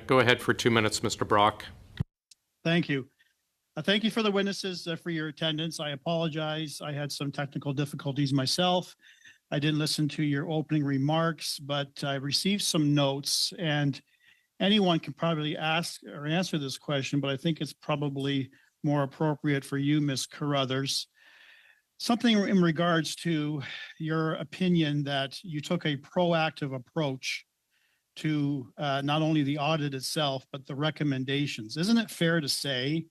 Go ahead for 2 minutes, Mr. Brock. Thank you. Thank you for the witnesses for your attendance. I apologize. I had some technical difficulties myself. I didn't listen to your opening remarks, but I received some notes, and anyone can probably ask or answer this question, but I think it's probably more appropriate for you, Ms. Carruthers. Something in regards to your opinion that you took a proactive approach to not only the audit itself, but the recommendations. Isn't it fair to say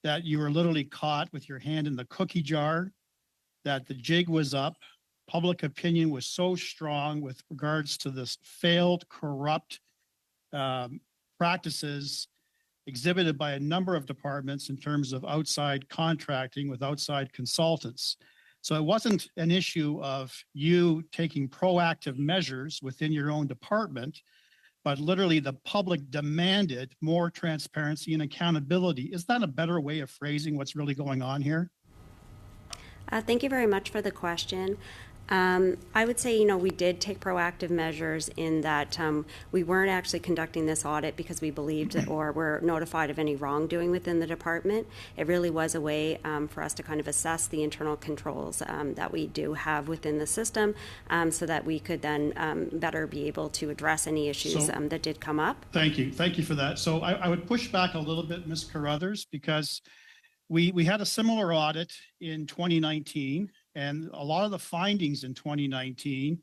that you were literally caught with your hand in the cookie jar, that the jig was up, public opinion was so strong with regards to this failed, corrupt practices exhibited by a number of departments in terms of outside contracting with outside consultants? So it wasn't an issue of you taking proactive measures within your own department, but literally the public demanded more transparency and accountability. Is that a better way of phrasing what's really going on here? Thank you very much for the question. I would say, we did take proactive measures in that we weren't actually conducting this audit because we believed that, or were notified of any wrongdoing within the department. It really was a way for us to kind of assess the internal controls that we do have within the system, so that we could then better be able to address any issues that did come up. Thank you. Thank you for that. So I would push back a little bit, Ms. Carruthers, because we had a similar audit in 2019. And a lot of the findings in 2019,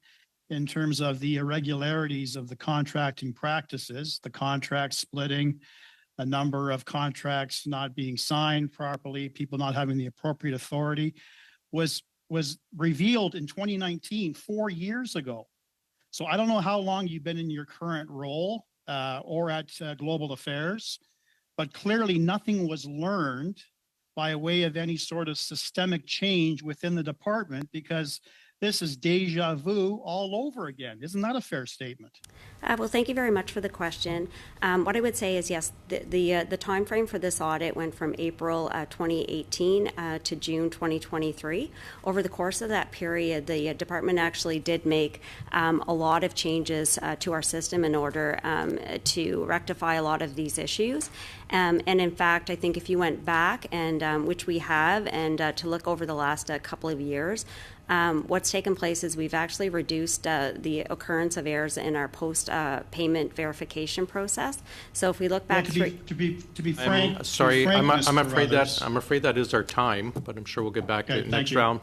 in terms of the irregularities of the contracting practices, the contract splitting, a number of contracts not being signed properly, people not having the appropriate authority, was revealed in 2019, 4 years ago. So I don't know how long you've been in your current role or at Global Affairs, but clearly nothing was learned by way of any sort of systemic change within the department, because this is deja vu all over again. Isn't that a fair statement? Well, thank you very much for the question. What I would say is, yes, the time frame for this audit went from April 2018 to June 2023. Over the course of that period, the department actually did make a lot of changes to our system in order to rectify a lot of these issues. And in fact, I think if you went back, and which we have, and to look over the last couple of years, what's taken place is we've actually reduced the occurrence of errors in our post-payment verification process. So if we look back, well, to be frank, sorry, to be frank, I'm afraid Carruthers, that is our time, but I'm sure we'll get back to the next round.